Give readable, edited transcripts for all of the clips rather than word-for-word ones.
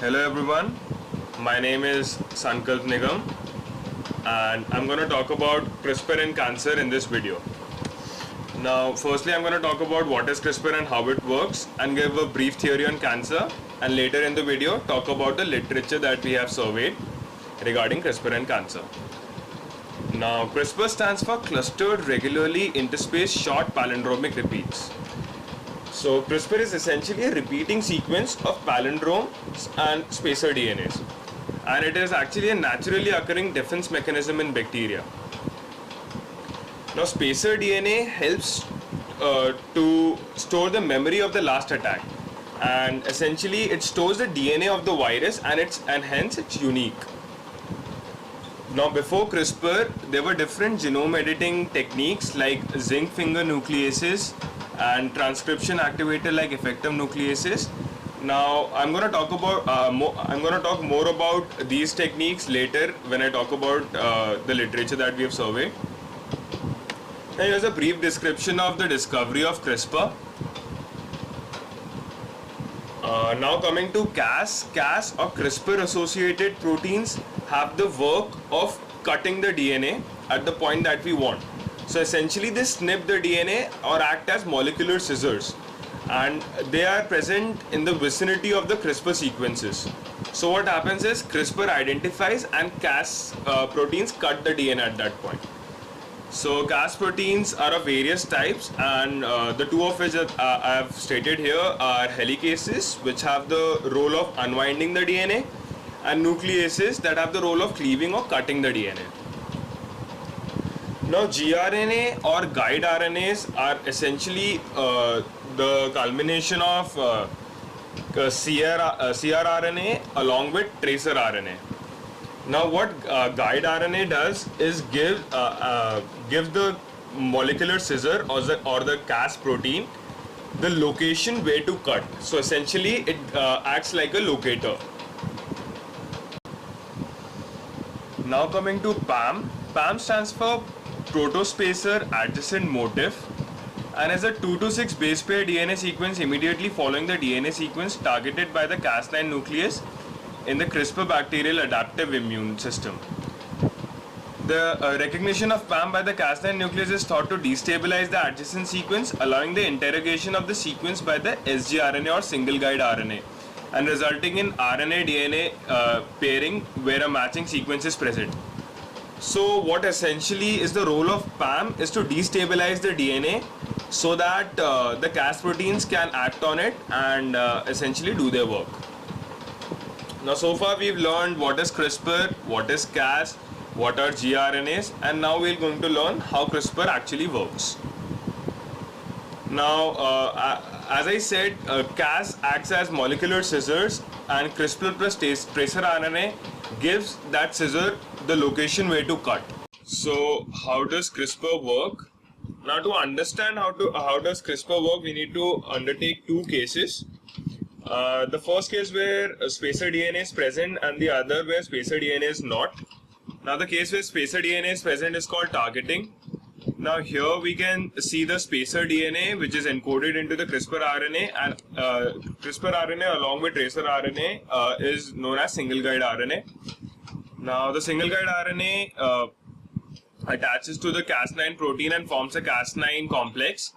Hello everyone, my name is Sankalp Nigam and I'm going to talk about CRISPR and cancer in this video. Now firstly I'm going to talk about what is CRISPR and how it works and give a brief theory on cancer, and later in the video talk about the literature that we have surveyed regarding CRISPR and cancer. Now CRISPR stands for Clustered Regularly Interspaced Short Palindromic Repeats. So CRISPR is essentially a repeating sequence of palindromes and spacer DNAs, and it is actually a naturally occurring defense mechanism in bacteria. Now spacer DNA helps to store the memory of the last attack, and essentially it stores the DNA of the virus and hence it's unique. Now before CRISPR there were different genome editing techniques like zinc finger nucleases and transcription activator like effector nucleases. Now I'm going to talk more about these techniques later when I talk about the literature that we have surveyed. Now here's a brief description of the discovery of CRISPR. Now coming to Cas or CRISPR associated proteins have the work of cutting the DNA at the point that we want. So essentially they snip the DNA or act as molecular scissors, and they are present in the vicinity of the CRISPR sequences. So what happens is CRISPR identifies and Cas proteins cut the DNA at that point. So Cas proteins are of various types, and the two of which I have stated here are helicases, which have the role of unwinding the DNA, and nucleases that have the role of cleaving or cutting the DNA. Now gRNA or guide RNAs are essentially the culmination of CRRNA along with tracer RNA. Now what guide RNA does is give the molecular scissor or the Cas protein the location where to cut. So essentially it acts like a locator. Now coming to PAM. PAM stands for Protospacer Adjacent Motif, and is a 2 to 6 base pair DNA sequence immediately following the DNA sequence targeted by the Cas9 nucleus in the CRISPR bacterial adaptive immune system. The recognition of PAM by the Cas9 nucleus is thought to destabilize the adjacent sequence, allowing the interrogation of the sequence by the sgRNA or single guide RNA, and resulting in RNA-DNA pairing where a matching sequence is present. So what essentially is the role of PAM is to destabilize the DNA so that the Cas proteins can act on it and essentially do their work. Now so far we've learned what is CRISPR, what is Cas, what are gRNAs, and now we're going to learn how CRISPR actually works. Now as I said, Cas acts as molecular scissors, and CRISPR plus tracer RNA gives that scissor the location where to cut. So how does CRISPR work? Now to understand how does CRISPR work, we need to undertake two cases. The first case where spacer DNA is present and the other where spacer DNA is not. Now the case where spacer DNA is present is called targeting. Now here we can see the spacer DNA which is encoded into the CRISPR RNA, and CRISPR RNA along with tracer RNA is known as single guide RNA. Now the single guide RNA attaches to the Cas9 protein and forms a Cas9 complex.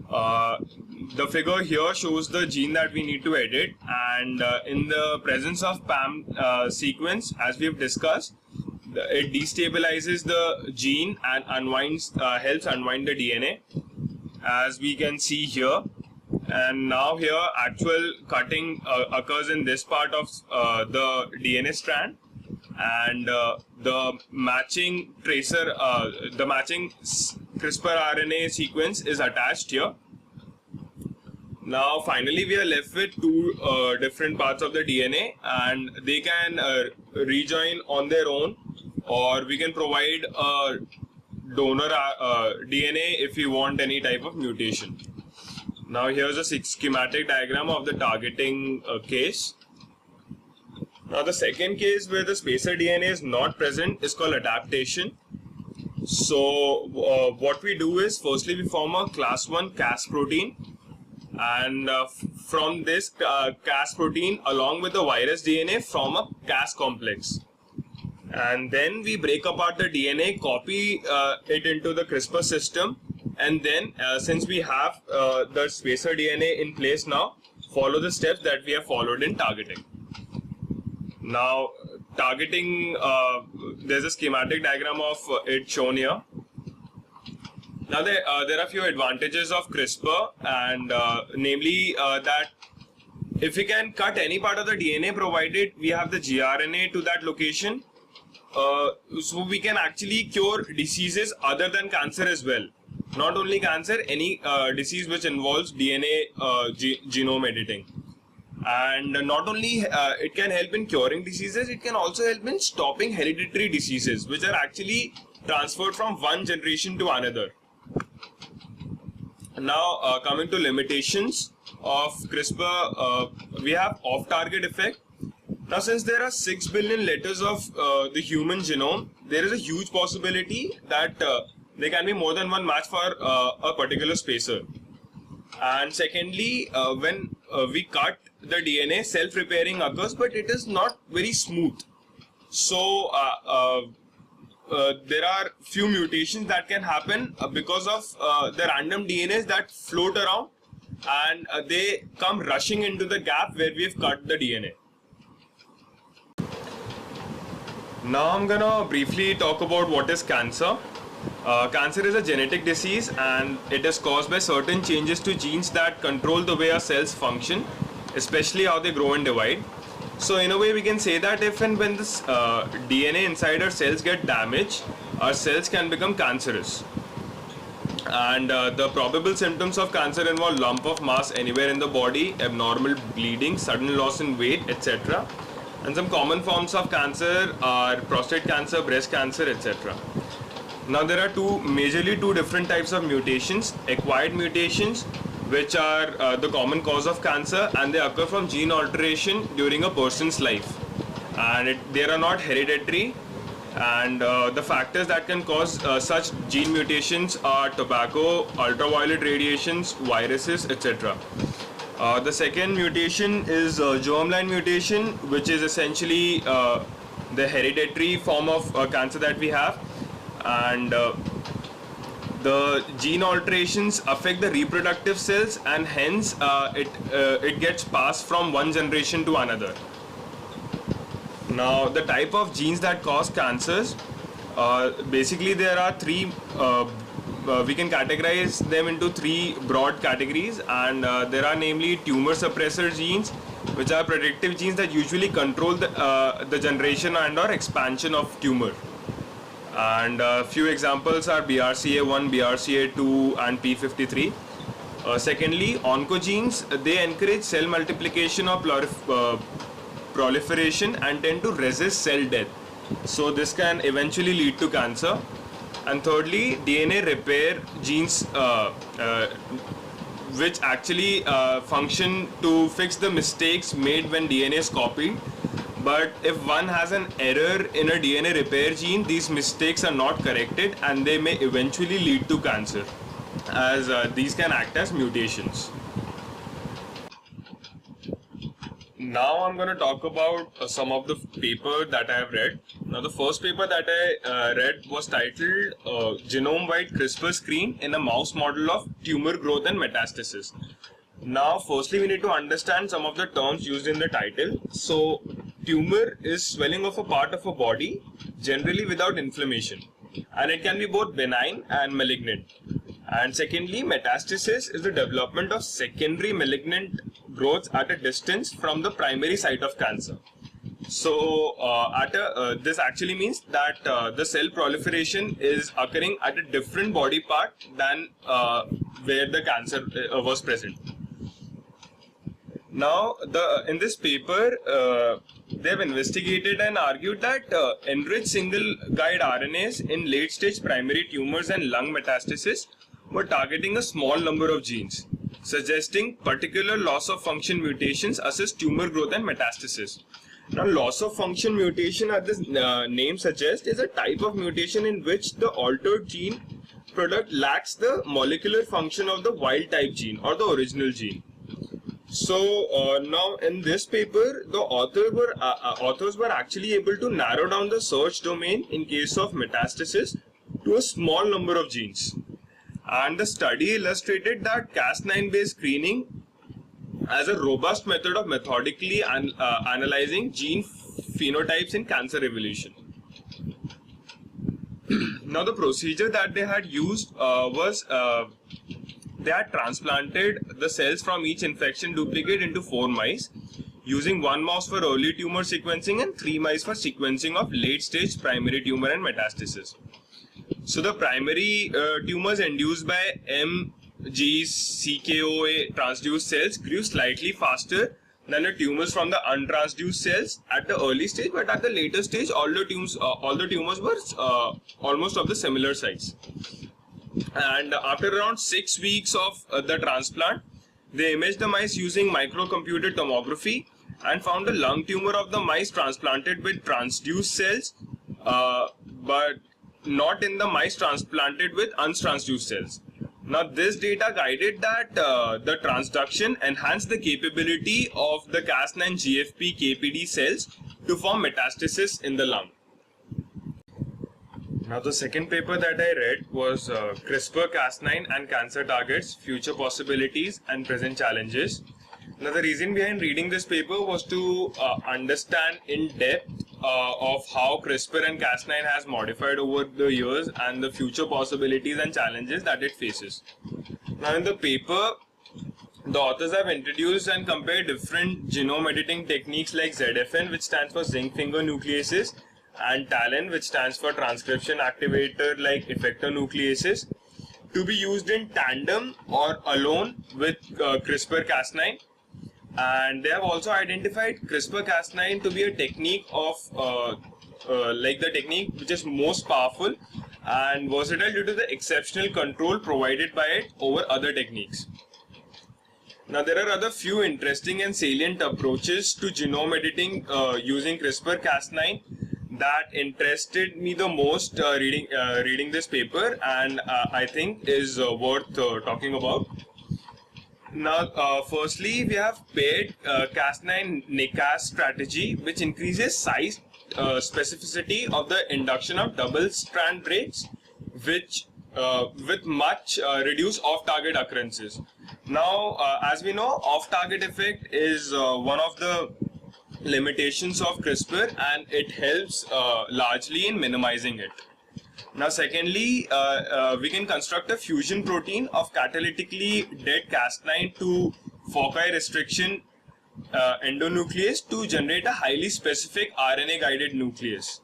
The figure here shows the gene that we need to edit, and in the presence of PAM sequence, as we have discussed, it destabilizes the gene and helps unwind the DNA, as we can see here. And now here actual cutting occurs in this part of the DNA strand, and the matching CRISPR RNA sequence is attached here. Now finally we are left with two different parts of the DNA, and they can rejoin on their own, or we can provide a donor DNA if we want any type of mutation. Now here's a schematic diagram of the targeting case. Now the second case where the spacer DNA is not present is called adaptation. So what we do is, firstly we form a class 1 Cas protein, and from this Cas protein along with the virus DNA from a Cas complex. And then we break apart the DNA, copy it into the CRISPR system, and then since we have the spacer DNA in place now, follow the steps that we have followed in targeting. Now, targeting, there's a schematic diagram of it shown here. Now, there are a few advantages of CRISPR, and namely that if we can cut any part of the DNA provided we have the gRNA to that location, so we can actually cure diseases other than cancer as well. Not only cancer, any disease which involves DNA genome editing. And not only it can help in curing diseases, it can also help in stopping hereditary diseases which are actually transferred from one generation to another. Now coming to limitations of CRISPR, we have off-target effect. Now, since there are 6 billion letters of the human genome, there is a huge possibility that there can be more than one match for a particular spacer. And secondly, when we cut the DNA, self-repairing occurs, but it is not very smooth. So there are few mutations that can happen because of the random DNAs that float around, and they come rushing into the gap where we have cut the DNA. Now I'm gonna briefly talk about what is cancer. Cancer is a genetic disease, and it is caused by certain changes to genes that control the way our cells function, especially how they grow and divide. So in a way we can say that if and when this DNA inside our cells get damaged, our cells can become cancerous. And the probable symptoms of cancer involve lump of mass anywhere in the body, abnormal bleeding, sudden loss in weight, etc. And some common forms of cancer are prostate cancer, breast cancer, etc. Now there are majorly two different types of mutations: acquired mutations, which are the common cause of cancer, and they occur from gene alteration during a person's life, and they are not hereditary. And the factors that can cause such gene mutations are tobacco, ultraviolet radiations, viruses, etc. The second mutation is germline mutation, which is essentially the hereditary form of cancer that we have, and the gene alterations affect the reproductive cells, and hence it gets passed from one generation to another. Now, the type of genes that cause cancers, basically there are three. We can categorize them into three broad categories, and there are namely tumor suppressor genes, which are predictive genes that usually control the generation and or expansion of tumor. And a few examples are BRCA1, BRCA2 and P53. Secondly, oncogenes, they encourage cell multiplication or proliferation and tend to resist cell death. So this can eventually lead to cancer. And thirdly, DNA repair genes, which actually function to fix the mistakes made when DNA is copied. But if one has an error in a DNA repair gene, these mistakes are not corrected and they may eventually lead to cancer, as these can act as mutations. Now I'm going to talk about some of the paper that I have read. Now the first paper that I read was titled Genome-wide CRISPR Screen in a Mouse Model of Tumor Growth and Metastasis. Now firstly we need to understand some of the terms used in the title. So tumor is swelling of a part of a body, generally without inflammation, and it can be both benign and malignant. And secondly, metastasis is the development of secondary malignant growths at a distance from the primary site of cancer. So this actually means that the cell proliferation is occurring at a different body part than where the cancer was present. Now, in this paper, they have investigated and argued that enriched single guide RNAs in late stage primary tumors and lung metastasis were targeting a small number of genes, suggesting particular loss of function mutations assist tumor growth and metastasis. Now, loss of function mutation, as this name suggests, is a type of mutation in which the altered gene product lacks the molecular function of the wild type gene or the original gene. So now in this paper, the authors were actually able to narrow down the search domain in case of metastasis to a small number of genes. And the study illustrated that Cas9 based screening as a robust method of methodically analyzing gene phenotypes in cancer evolution. Now the procedure that they had used was they had transplanted the cells from each infection duplicate into 4 mice, using 1 mouse for early tumor sequencing and 3 mice for sequencing of late stage primary tumor and metastasis. So the primary tumors induced by MGCKOA transduced cells grew slightly faster than the tumors from the untransduced cells at the early stage, but at the later stage all the tumors were almost of the similar size. And after around 6 weeks of the transplant, they imaged the mice using microcomputed tomography and found a lung tumor of the mice transplanted with transduced cells, but not in the mice transplanted with untransduced cells. Now this data guided that the transduction enhanced the capability of the Cas9 GFP KPD cells to form metastasis in the lung. Now the second paper that I read was CRISPR-Cas9 and cancer targets, future possibilities and present challenges. Now the reason behind reading this paper was to understand in depth of how CRISPR and Cas9 has modified over the years and the future possibilities and challenges that it faces. Now in the paper, the authors have introduced and compared different genome editing techniques like ZFN, which stands for zinc finger nucleases, and TALEN, which stands for transcription activator like effector nucleases, to be used in tandem or alone with CRISPR-Cas9. And they have also identified CRISPR-Cas9 to be a technique of the technique which is most powerful and versatile due to the exceptional control provided by it over other techniques. Now there are other few interesting and salient approaches to genome editing using CRISPR-Cas9 that interested me the most reading this paper, and I think is worth talking about. Now, firstly, we have paired Cas9 NICAS strategy, which increases size specificity of the induction of double strand breaks, which with much reduced off-target occurrences. Now, as we know, off-target effect is one of the limitations of CRISPR, and it helps largely in minimizing it. Now secondly, we can construct a fusion protein of catalytically dead Cas9 to foci restriction endonuclease to generate a highly specific RNA guided nuclease.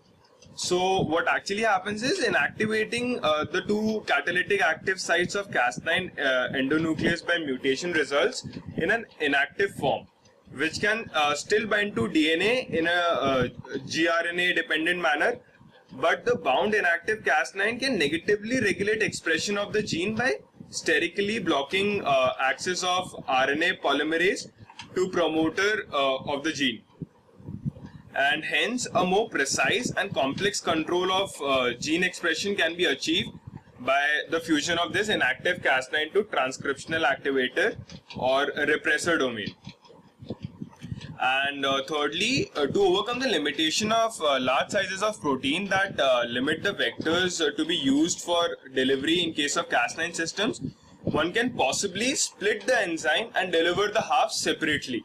So what actually happens is, in activating the 2 catalytic active sites of Cas9 endonuclease by mutation results in an inactive form, which can still bind to DNA in a gRNA dependent manner, but the bound inactive Cas9 can negatively regulate expression of the gene by sterically blocking access of RNA polymerase to promoter of the gene, and hence a more precise and complex control of gene expression can be achieved by the fusion of this inactive Cas9 to transcriptional activator or repressor domain. And thirdly, to overcome the limitation of large sizes of protein that limit the vectors to be used for delivery in case of Cas9 systems, one can possibly split the enzyme and deliver the halves separately.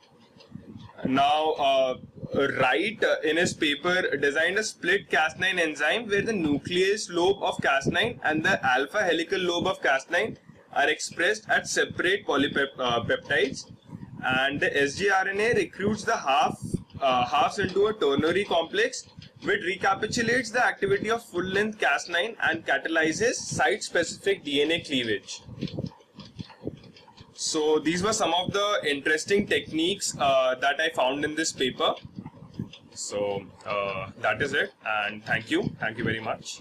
Now, Wright in his paper designed a split Cas9 enzyme where the nuclease lobe of Cas9 and the alpha helical lobe of Cas9 are expressed at separate polypeptides, and the sgRNA recruits the halves into a ternary complex which recapitulates the activity of full-length Cas9 and catalyzes site-specific DNA cleavage. So these were some of the interesting techniques that I found in this paper. So that is it, and thank you very much.